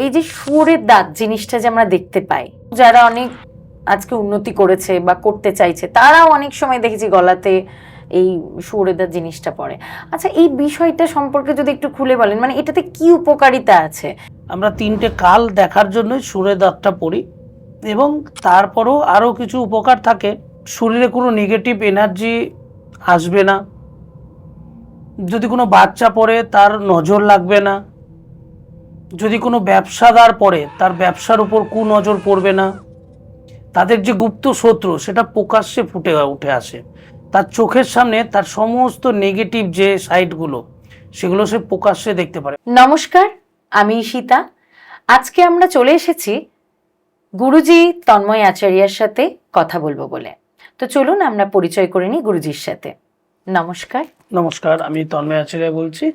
এই যে শুয়োরের দাঁত জিনিসটা যে আমরা দেখতে পাই, যারা অনেক আজকে উন্নতি করেছে বা করতে চাইছে তারাও অনেক সময় দেখেছি গলাতে এই শুয়োরের দাঁত জিনিসটা পড়ে। আচ্ছা, এই বিষয়টা সম্পর্কে যদি একটু খুলে বলেন, মানে এটাতে কি উপকারিতা আছে? আমরা তিনটে কাল দেখার জন্য শুয়োরের দাঁতটা পরি এবং তারপরেও আরও কিছু উপকার থাকে। শরীরে কোনো নেগেটিভ এনার্জি আসবে না, যদি কোনো বাচ্চা পড়ে তার নজর লাগবে না, যদি কোনো ব্যবসাদার পড়ে তার ব্যবসার উপর কুনজর পড়বে না, তাদের যে গুপ্ত শত্রু সেটা প্রকাশ্যে ফুটে উঠে আসে, তার চোখের সামনে তার সমস্ত নেগেটিভ যে সাইডগুলো সেগুলো সে প্রকাশ্যে দেখতে পারে। নমস্কার, আমি ঈশিতা। আজকে আমরা চলে এসেছি গুরুজি তন্ময় আচার্যের সাথে কথা বলবো বলে। তো চলুন আমরা পরিচয় করে নিই গুরুজির সাথে। নমস্কার। নমস্কার, আমি তন্ময় আচার্য বলছি।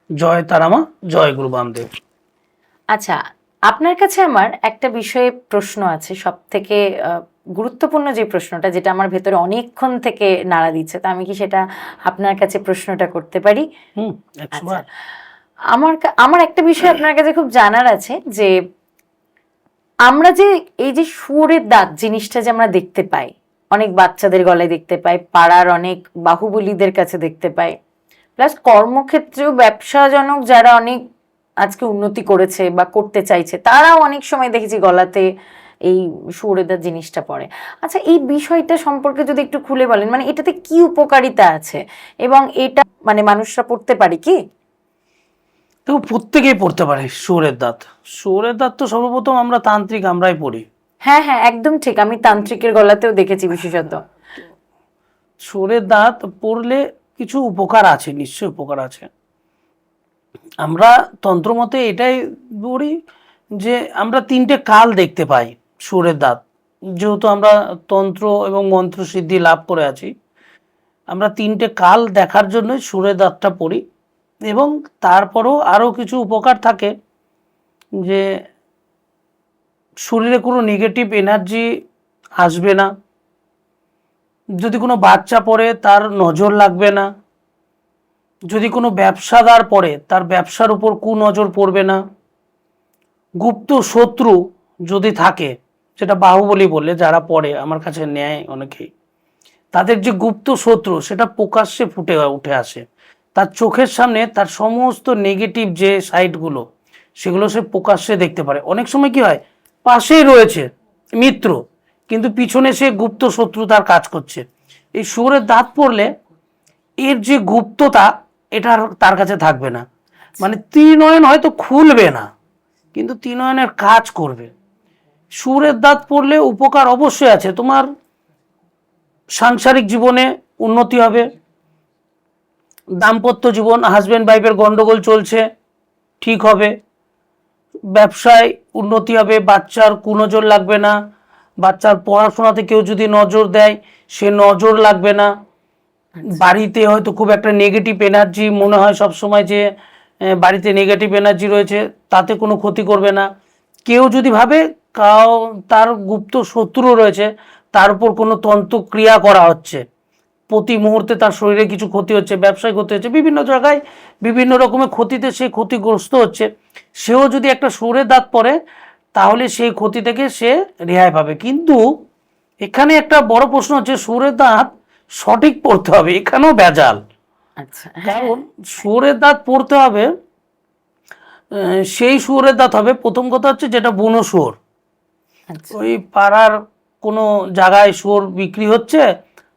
জয় তারামা, জয় গুরু বামদেব। আচ্ছা, আপনার কাছে আমার একটা বিষয়ে প্রশ্ন আছে, সব থেকে গুরুত্বপূর্ণ যে প্রশ্নটা, যেটা আমার ভেতরে অনেকক্ষণ থেকে নাড়া দিচ্ছে, তো আমি কি সেটা আপনার কাছে প্রশ্নটা করতে পারি? আচ্ছা, আমার একটা বিষয় আপনার কাছে খুব জানার আছে যে আমরা যে এই যে শুয়োরের দাঁত জিনিসটা যে আমরা দেখতে পাই, অনেক বাচ্চাদের গলায় দেখতে পাই, পাড়ার অনেক বাহুবলীদের কাছে দেখতে পাই, প্লাস কর্মক্ষেত্রেও ব্যবসাজনক যারা অনেক আজকে উন্নতি করেছে বা করতে চাইছে তারাও অনেক সময় দেখেছি গলাতে এই শুয়োরের দাঁত জিনিসটা পড়ে। আচ্ছা, এই বিষয়টা সম্পর্কে যদি একটু খুলে বলেন, মানে এটাতে কি উপকারিতা আছে এবং এটা মানে মানুষরা পড়তে পারে কি? তো প্রত্যেকেই পড়তে পারে শুয়োরের দাঁত। শুয়োরের দাঁত তো সর্বপ্রথম আমরা তান্ত্রিক আমরাই পড়ি। হ্যাঁ হ্যাঁ, একদম ঠিক, আমি তান্ত্রিকের গলাতেও দেখেছি বিশেষত। শুয়োরের দাঁত পড়লে কিছু উপকার আছে, নিশ্চয়ই উপকার আছে। আমরা তন্ত্রমতে এটাই বলি যে আমরা তিনটে কাল দেখতে পাই শুয়োরের দাঁত। যেহেতু আমরা তন্ত্র এবং মন্ত্র সিদ্ধি লাভ করে আছি, আমরা তিনটে কাল দেখার জন্যই শুয়োরের দাঁতটা পড়ি এবং তারপরেও আরও কিছু উপকার থাকে, যে শরীরে কোনো নেগেটিভ এনার্জি আসবে না, যদি কোনো বাচ্চা পড়ে তার নজর লাগবে না, যদি কোনো ব্যবসাদার পড়ে তার ব্যবসার উপর কুনজর পড়বে না, গুপ্ত শত্রু যদি থাকে, সেটা বাহুবলী বললে যারা পড়ে আমার কাছে নেয় অনেকেই, তাদের যে গুপ্ত শত্রু সেটা প্রকাশ্যে ফুটে উঠে আসে, তার চোখের সামনে তার সমস্ত নেগেটিভ যে সাইডগুলো সেগুলো সে প্রকাশ্যে দেখতে পারে। অনেক সময় কি হয়, পাশেই রয়েছে মিত্র কিন্তু পিছনে সে গুপ্ত শত্রু তার কাজ করছে। এই শুয়োরের দাঁত পড়লে এর যে গুপ্ততা এটা আর তার কাছে থাকবে না, মানে ত্রিনয়ন হয়তো খুলবে না কিন্তু ত্রিনয়নের কাজ করবে। শুয়োরের দাঁত পড়লে উপকার অবশ্যই আছে, তোমার সাংসারিক জীবনে উন্নতি হবে, দাম্পত্য জীবন হাজব্যান্ড ওয়াইফের গন্ডগোল চলছে ঠিক হবে, ব্যবসায় উন্নতি হবে, বাচ্চার কুনজর লাগবে না, বাচ্চার পড়াশোনাতে কেউ যদি নজর দেয় সে নজর লাগবে না, বাড়িতে হয়তো খুব একটা নেগেটিভ এনার্জি মনে হয় সব সময় যে বাড়িতে নেগেটিভ এনার্জি রয়েছে, তাতে কোনো ক্ষতি করবে না। কেউ যদি ভাবে তার গুপ্ত শত্রু রয়েছে, তার উপর কোনো তন্ত্রক্রিয়া করা হচ্ছে, প্রতি মুহূর্তে তার শরীরে কিছু ক্ষতি হচ্ছে, ব্যবসায় ক্ষতি হচ্ছে, বিভিন্ন জায়গায় বিভিন্ন রকমের ক্ষতিতে সে ক্ষতিগ্রস্ত হচ্ছে, সেও যদি একটা শুয়োরের দাঁত পড়ে তাহলে সেই ক্ষতি থেকে সে রেহাই পাবে। কিন্তু এখানে একটা বড় প্রশ্ন হচ্ছে, শুয়োরের দাঁত সঠিক পড়তে হবে, এখানেও ভেজাল। আচ্ছা, কারণ শুয়োরের দাঁত পড়তে হবে, সেই শুয়োরের দাঁত হবে, প্রথম কথা হচ্ছে যেটা বুনো শুয়োর, ওই পাড়ার কোনো জায়গায় শুয়োর বিক্রি হচ্ছে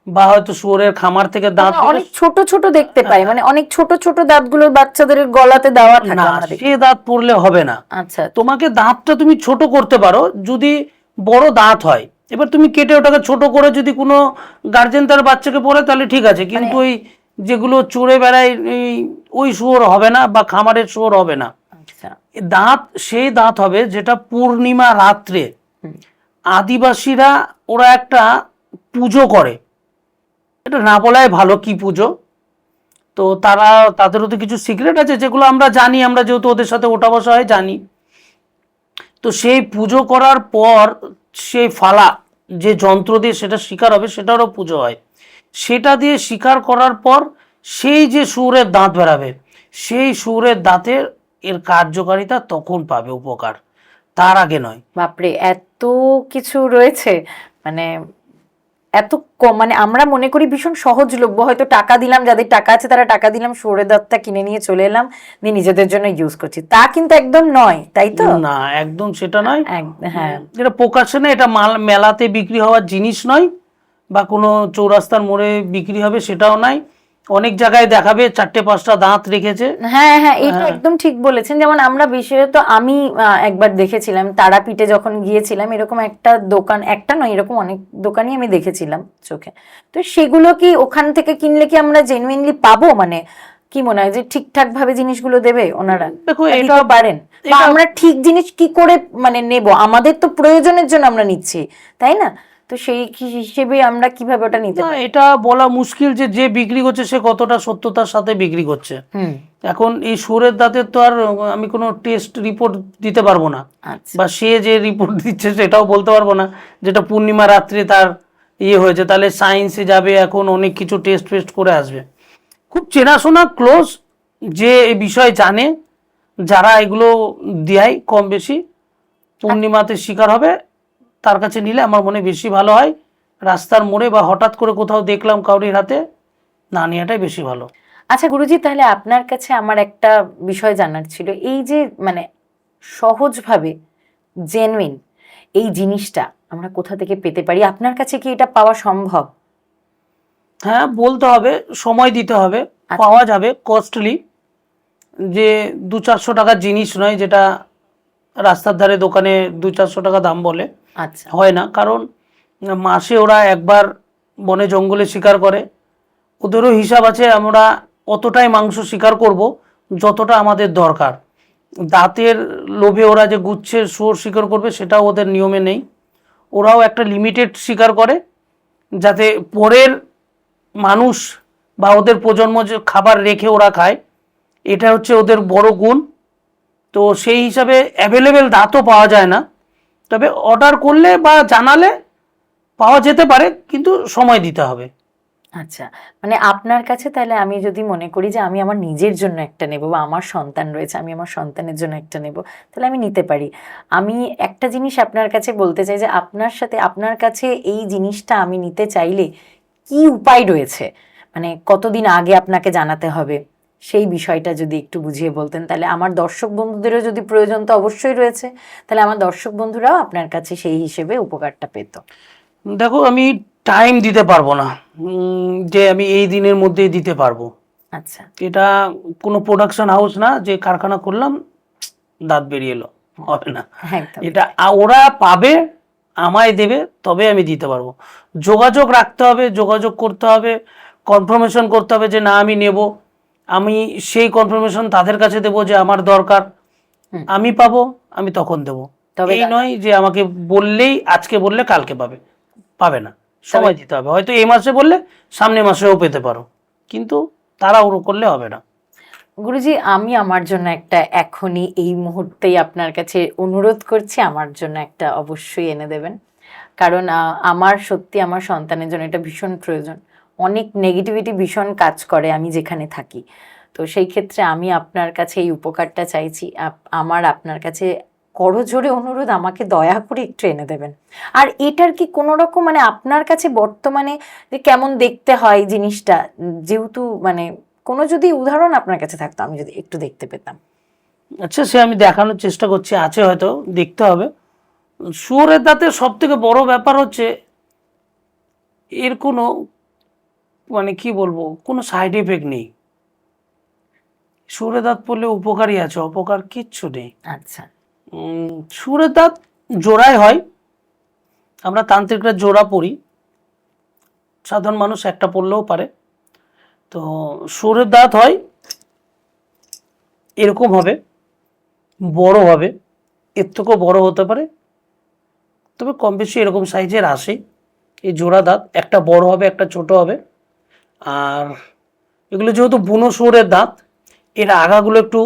বা হয়তো শুয়োরের খামার থেকে দাঁত অনেক ছোট ছোট দেখতে পাই, মানে অনেক ছোট ছোট দাঁতগুলো বাচ্চাদের গলাতে দেওয়া থাকে না, আমরা দেখি। সে দাঁত পড়লে হবে না। আচ্ছা, তোমাকে দাঁতটা তুমি ছোট করতে পারো, যদি বড় দাঁত হয়, এবার তুমি কেটে ওটাকে ছোট করে যদি কোনো গার্জেন তার বাচ্চাকে পড়ে তাহলে ঠিক আছে, কিন্তু ওই যেগুলো চড়ে বেড়ায় ওই শুয়োর হবে না বা খামারের শুয়োর হবে না। আচ্ছা, দাঁত সেই দাঁত হবে যেটা পূর্ণিমা রাত্রে আদিবাসীরা ওরা একটা পুজো করে, এটা না বলাই ভালো কি পুজো, তো তারা তাদেরও তো কিছু সিক্রেট আছে যেগুলো আমরা জানি, আমরা যেহেতু ওদের সাথে ওঠা বসা হয় জানি। তো সেই পুজো করার পর সেই ফালা যে যন্ত্র দিয়ে সেটা শিকার হবে সেটারও পুজো হয়, সেটা দিয়ে শিকার করার পর সেই যে শুয়োরের দাঁত বেরাবে, সেই শুয়োরের দাঁতের এর কার্যকারিতা তখন পাবে উপকার। তার আগে নয়। বাপরে, এত কিছু রয়েছে, মানে এত কম, মানে আমরা মনে করি ভীষণ সহজলভ্য, হয়তো টাকা দিলাম, যাদের টাকা আছে তারা টাকা দিলাম, সরে দত্তা কিনে নিয়ে চলে এলাম, দিয়ে নিজেদের জন্য ইউজ করছি, তা কিন্তু একদম নয়, তাই তো? না, একদম সেটা নয়। হ্যাঁ, এটা প্রকাশনে, এটা মেলাতে বিক্রি হওয়ার জিনিস নয়, বা কোনো চৌরাস্তার মোড়ে বিক্রি হবে সেটাও নয়। অনেক জায়গায় দেখাবে 4-5টা দাঁত রেখেছে। হ্যাঁ হ্যাঁ, এটা একদম ঠিক বলেছেন। যেমন আমরা বিশেষত আমি একবার দেখেছিলাম তারাপীঠে যখন গিয়েছিলাম, এরকম একটা দোকান, একটা নয় এরকম অনেক দোকানই আমি দেখেছিলাম চোখে। তো সেগুলো কি ওখান থেকে কিনলে কি আমরা জেনুইনলি পাবো? মানে কি মনে হয় যে ঠিকঠাক ভাবে জিনিসগুলো দেবে ওনারা? দেখো, বা এটা দিতে পারেন, বা আমরা ঠিক জিনিস কি করে মানে নেব? আমাদের তো প্রয়োজনের জন্য আমরা নিচ্ছি, তাই না? তো সেই হিসেবে আমরা কিভাবে ওটা নিতে না, পারি? এটা বলা মুশকিল যে যে বিক্রি করছে সে কতটা সত্যতার সাথে বিক্রি করছে। হুম, এখন এই শুয়োরের দাঁতের তো আর আমি কোনো টেস্ট রিপোর্ট দিতে পারবো না, আচ্ছা, বা সে যে রিপোর্ট দিচ্ছে সেটাও বলতে পারবো না, যেটা পূর্ণিমা রাত্রে তার হয়েছে। তাহলে সায়েন্সে যাবে, এখন অনেক কিছু টেস্ট ফেস্ট করে আসবে। খুব চেনাশোনা ক্লোজ যে এই বিষয় জানে, যারা এগুলো দেয় কম বেশি, পূর্ণিমাতে শিকার হবে, তার কাছে নিলে আমার মনে বেশি ভালো হয়। রাস্তার মোড়ে বা হঠাৎ করে কোথাও দেখলাম কাউরির হাতে, না নেওয়াটাই বেশি ভালো। আচ্ছা গুরুজি, তাহলে আপনার কাছে আমার একটা বিষয় জানার ছিল, এই যে মানে সহজভাবে জেনুইন এই জিনিসটা আমরা কোথা থেকে পেতে পারি? আপনার কাছে কি এটা পাওয়া সম্ভব? হ্যাঁ, বলতে হবে, সময় দিতে হবে, আচ্ছা। পাওয়া যাবে। কস্টলি, যে 200-400 টাকার জিনিস নয়, যেটা রাস্তার ধারে দোকানে 200-400 টাকা দাম বলে, আচ্ছা, হয় না। কারণ মাসে ওরা একবার বনে জঙ্গলে শিকার করে, ওদেরও হিসাব আছে। আমরা অতটাই মাংস শিকার করব যতটা আমাদের দরকার। দাঁতের লোভে ওরা যে গুচ্ছের শুয়োর শিকার করবে সেটাও ওদের নিয়মে নেই। ওরাও একটা লিমিটেড শিকার করে, যাতে পরের মানুষ বা ওদের প্রজন্ম যে খাবার রেখে ওরা খায়, এটা হচ্ছে ওদের বড় গুণ। তো সেই হিসাবে অ্যাভেলেবেল দাঁতও পাওয়া যায় না, তবে অর্ডার করলে বা জানালে পাওয়া যেতে পারে, কিন্তু সময় দিতে হবে। আচ্ছা, মানে আপনার কাছে তাহলে আমি যদি মনে করি যে আমি আমার নিজের জন্য একটা নেব, বা আমার সন্তান রয়েছে আমি আমার সন্তানের জন্য একটা নেব, তাহলে আমি নিতে পারি। আমি একটা জিনিস আপনার কাছে বলতে চাই যে আপনার সাথে, আপনার কাছে এই জিনিসটা আমি নিতে চাইলে কি উপায় রয়েছে? মানে কতদিন আগে আপনাকে জানাতে হবে, সেই বিষয়টা যদি একটু বুঝিয়ে বলতেন, তাহলে আমার দর্শক বন্ধুদেরও যদি প্রয়োজন তো অবশ্যই রয়েছে, তাহলে আমার দর্শক বন্ধুরাও আপনার কাছে সেই হিসেবে উপকারটা পেত। দেখো, আমি টাইম দিতে পারবো না, যে আমি এই দিনের মধ্যেই দিতে পারবো। আচ্ছা, এটা কোনো প্রোডাকশন হাউস না যে কারখানা করলাম দাঁত বেরিয়ে এলো, হবে না। একদম। এটা ওরা পাবে, আমায় দেবে, তবে আমি দিতে পারবো। যোগাযোগ রাখতে হবে, যোগাযোগ করতে হবে, কনফার্মেশন করতে হবে যে না আমি নেব। আমি সেই কনফার্মেশন তাদের কাছে দেবো যে আমার দরকার, আমি পাবো, আমি তখন দেবো। তবে এই নয় যে আমাকে বললেই, আজকে বললে কালকে পাবে, পাবে না। সময় দিতে হবে। হয়তো এই মাসে বললে সামনে মাসেও পেতে পারো, কিন্তু তাড়াহুড়ো করলে হবে না। গুরুজি, আমি আমার জন্য একটা এখনই এই মুহূর্তেই আপনার কাছে অনুরোধ করছি, আমার জন্য একটা অবশ্যই এনে দেবেন। কারণ আমার সত্যি আমার সন্তানের জন্য এটা ভীষণ প্রয়োজন। অনেক নেগেটিভিটি ভীষণ কাজ করে আমি যেখানে থাকি। তো সেই ক্ষেত্রে আমি আপনার কাছে এই উপকারটা চাইছি। আমার আপনার কাছে করজোড়ে অনুরোধ, আমাকে দয়া করে একটু এনে দেবেন। আর এটার কি কোনো রকম মানে আপনার কাছে বর্তমানে যে কেমন দেখতে হয় জিনিসটা, যেহেতু মানে কোনো যদি উদাহরণ আপনার কাছে থাকতো আমি যদি একটু দেখতে পেতাম। আচ্ছা, সে আমি দেখানোর চেষ্টা করছি, আছে হয়তো, দেখতে হবে। শুয়োরের দাঁতের সব থেকে বড় ব্যাপার হচ্ছে এর কোনো, মানে কি বলবো, কোনো সাইড এফেক্ট নেই। শুয়োরের দাঁত পড়লে উপকারই আছে, অপকার কিচ্ছু নেই। আচ্ছা, শুয়োরের দাঁত জোড়ায় হয়, আমরা তান্ত্রিকরা জোড়া পড়ি, সাধারণ মানুষ একটা পড়লেও পারে। তো শুয়োরের দাঁত হয় এরকম হবে, বড় হবে, এর থেকেও বড় হতে পারে, তবে কম বেশি এরকম সাইজের আসে। এই জোড়া দাঁত একটা বড় হবে, একটা ছোট হবে। আর এগুলো যেহেতু বুনো শুয়োরের দাঁত, এর আগাগুলো একটু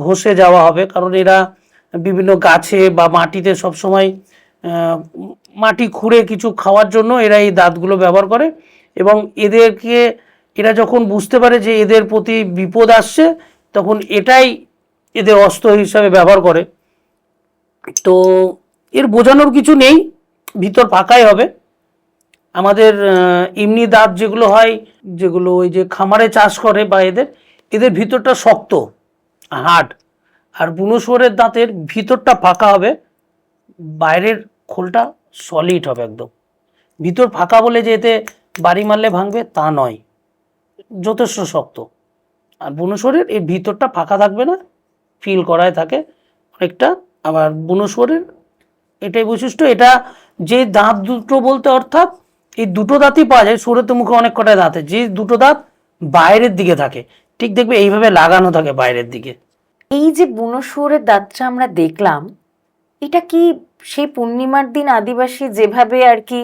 ঘষে যাওয়া হবে, কারণ এরা বিভিন্ন গাছে বা মাটিতে সবসময় মাটি খুঁড়ে কিছু খাওয়ার জন্য এরা এই দাঁতগুলো ব্যবহার করে। এবং এদেরকে, এরা যখন বুঝতে পারে যে এদের প্রতি বিপদ আসছে, তখন এটাই এদের অস্ত্র হিসাবে ব্যবহার করে। তো এর বোঝানোর কিছু নেই, ভিতর ফাঁকাই হবে। আমাদের এমনি দাঁত যেগুলো হয়, যেগুলো ওই যে খামারে চাষ করে বা এদের এদের ভিতরটা শক্ত হার্ড, আর বুনো শুয়োরের দাঁতের ভিতরটা ফাঁকা হবে, বাইরের খোলটা সলিড হবে একদম। ভিতর ফাঁকা বলে যে এতে বাড়ি মারলে ভাঙবে তা নয়, যথেষ্ট শক্ত। আর বুনো শুয়োরের এই ভিতরটা ফাঁকা থাকবে না, ফিল করায় থাকে অনেকটা। আবার বুনো শুয়োরের এটাই বৈশিষ্ট্য, এটা যে দাঁত দুটো বলতে অর্থাৎ এই দুটো দাঁতই পাওয়া যায়। শুয়োরের তো মুখে অনেক কটা দাঁত, যে দুটো দাঁত বাইরের দিকে থাকে, ঠিক দেখবে এইভাবে লাগানো থাকে বাইরের দিকে। এই যে বুনো শুয়োরের দাঁতটা আমরা দেখলাম, এটা কি সেই পূর্ণিমার দিন আদিবাসী যেভাবে আর কি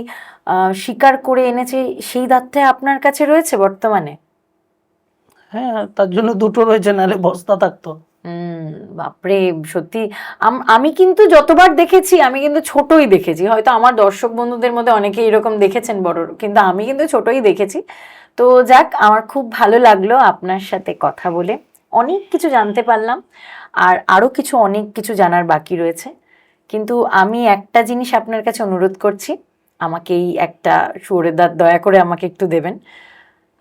শিকার করে এনেছে সেই দাঁতটা আপনার কাছে রয়েছে বর্তমানে? হ্যাঁ, তার জন্য দুটো রয়েছে, নাহলে বস্তা থাকতো। বাপরে, সত্যি আমি কিন্তু যতবার দেখেছি আমি কিন্তু ছোটই দেখেছি। হয়তো আমার দর্শক বন্ধুদের মধ্যে অনেকে এরকম দেখেছেন বড়, কিন্তু আমি কিন্তু ছোটই দেখেছি। তো যাক, আমার খুব ভালো লাগলো আপনার সাথে কথা বলে, অনেক কিছু জানতে পারলাম। আর আরো কিছু অনেক কিছু জানার বাকি রয়েছে, কিন্তু আমি একটা জিনিস আপনার কাছে অনুরোধ করছি, আমাকে এই একটা শুয়োরের দাঁত দয়া করে আমাকে একটু দেবেন।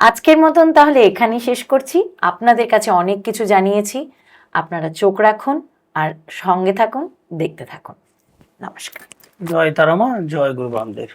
আজকের মতন তাহলে এখানেই শেষ করছি। আপনাদের কাছে অনেক কিছু জানিয়েছি, আপনারা চোখ রাখুন আর সঙ্গে থাকুন, দেখতে থাকুন। নমস্কার। জয় তারা মা, জয় গুরু বামদেব।